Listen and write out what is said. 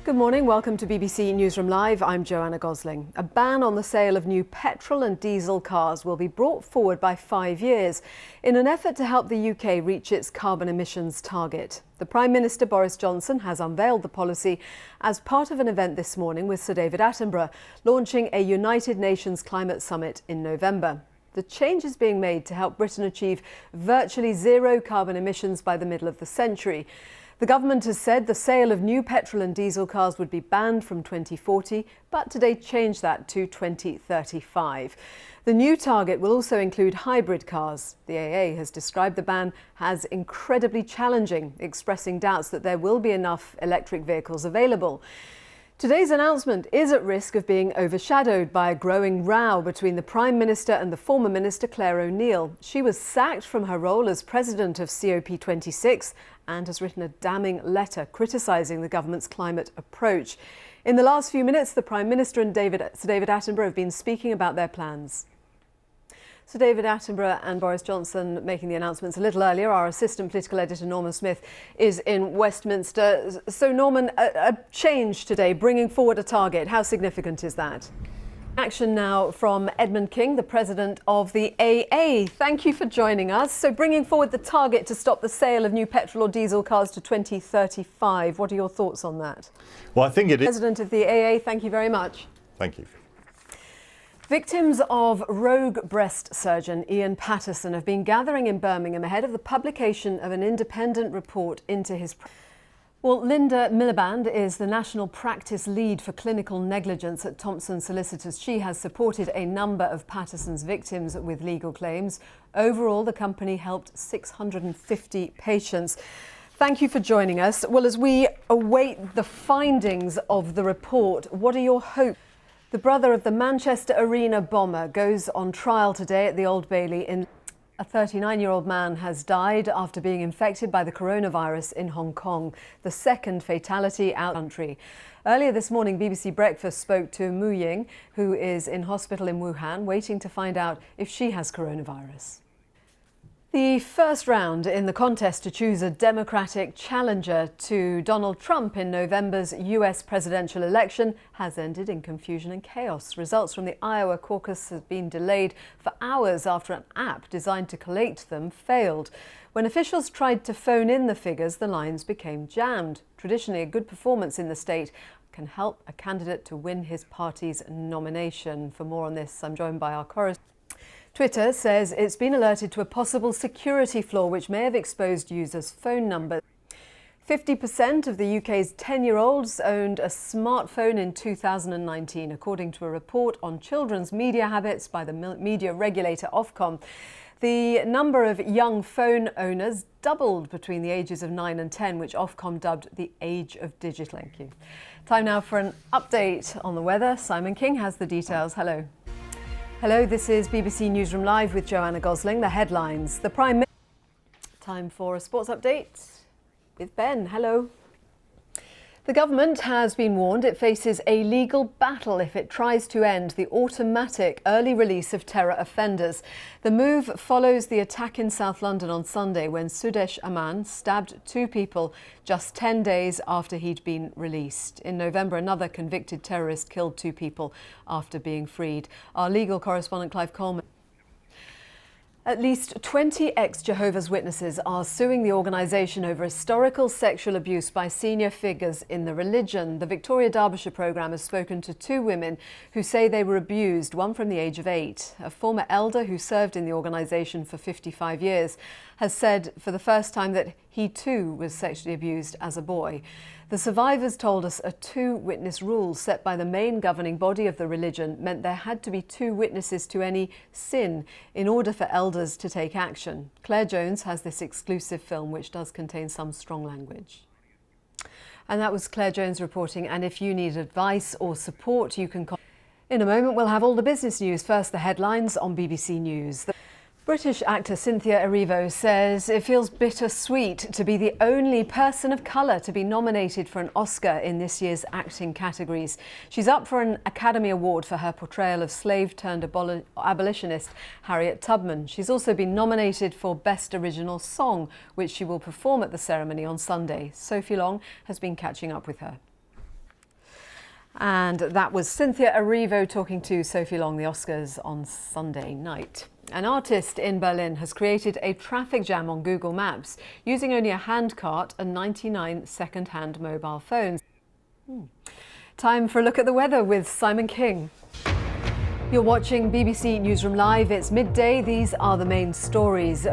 Good morning, welcome to BBC Newsroom Live. I'm Joanna Gosling. A ban on the sale of new petrol and diesel cars will be brought forward by 5 years in an effort to help the UK reach its carbon emissions target. The Prime Minister Boris Johnson has unveiled the policy as part of an event this morning with Sir David Attenborough, launching a United Nations Climate Summit in November. The change is being made to help Britain achieve virtually zero carbon emissions by the middle of the century. The government has said the sale of new petrol and diesel cars would be banned from 2040, but today changed that to 2035. The new target will also include hybrid cars. The AA has described the ban as incredibly challenging, expressing doubts that there will be enough electric vehicles available. Today's announcement is at risk of being overshadowed by a growing row between the Prime Minister and the former Minister Claire O'Neill. She was sacked from her role as president of COP26 and has written a damning letter criticising the government's climate approach. In the last few minutes, the Prime Minister and Sir David Attenborough have been speaking about their plans. Sir David Attenborough and Boris Johnson making the announcements a little earlier. Our assistant political editor Norman Smith is in Westminster. So Norman, a change today, bringing forward a target. How significant is that? Action now from Edmund King, the president of the AA. Thank you for joining us. So bringing forward the target to stop the sale of new petrol or diesel cars to 2035. What are your thoughts on that? Well, I think it is. President of the AA, thank you very much. Thank you. Victims of rogue breast surgeon Ian Patterson have been gathering in Birmingham ahead of the publication of an independent report into his... Well, Linda Miliband is the national practice lead for clinical negligence at Thompson Solicitors. She has supported a number of Patterson's victims with legal claims. Overall, the company helped 650 patients. Thank you for joining us. Well, as we await the findings of the report, what are your hopes? The brother of the Manchester Arena bomber goes on trial today at the Old Bailey. A 39-year-old man has died after being infected by the coronavirus in Hong Kong, the second fatality out of the country. Earlier this morning, BBC Breakfast spoke to Mu Ying, who is in hospital in Wuhan, waiting to find out if she has coronavirus. The first round in the contest to choose a Democratic challenger to Donald Trump in November's US presidential election has ended in confusion and chaos. Results from the Iowa caucus have been delayed for hours after an app designed to collate them failed. When officials tried to phone in the figures, the lines became jammed. Traditionally, a good performance in the state can help a candidate to win his party's nomination. For more on this, I'm joined by our correspondent. Twitter says it's been alerted to a possible security flaw which may have exposed users' phone numbers. 50% of the UK's 10-year-olds owned a smartphone in 2019, according to a report on children's media habits by the media regulator Ofcom. The number of young phone owners doubled between the ages of 9 and 10, which Ofcom dubbed the age of digital. Thank you. Time now for an update on the weather. Simon King has the details. Hello. Hello, this is BBC Newsroom Live with Joanna Gosling. The headlines. The Prime Minister. Time for a sports update with Ben. Hello. The government has been warned it faces a legal battle if it tries to end the automatic early release of terror offenders. The move follows the attack in South London on Sunday when Sudesh Aman stabbed 2 people just 10 days after he'd been released. In November, another convicted terrorist killed 2 people after being freed. Our legal correspondent Clive Coleman. At least 20 ex-Jehovah's Witnesses are suing the organisation over historical sexual abuse by senior figures in the religion. The Victoria Derbyshire programme has spoken to 2 women who say they were abused, one from the age of 8. A former elder who served in the organisation for 55 years has said for the first time that he too was sexually abused as a boy. The survivors told us a 2-witness rule set by the main governing body of the religion meant there had to be 2 witnesses to any sin in order for elders to take action. Claire Jones has this exclusive film which does contain some strong language. And that was Claire Jones reporting, and if you need advice or support you can contact. In a moment we'll have all the business news. First, the headlines on BBC News. British actor Cynthia Erivo says it feels bittersweet to be the only person of colour to be nominated for an Oscar in this year's acting categories. She's up for an Academy Award for her portrayal of slave-turned-abolitionist Harriet Tubman. She's also been nominated for Best Original Song, which she will perform at the ceremony on Sunday. Sophie Long has been catching up with her. And that was Cynthia Erivo talking to Sophie Long, the Oscars, on Sunday night. An artist in Berlin has created a traffic jam on Google Maps using only a handcart and 99 second-hand mobile phones. Time for a look at the weather with Simon King. You're watching BBC Newsroom Live. It's midday. These are the main stories.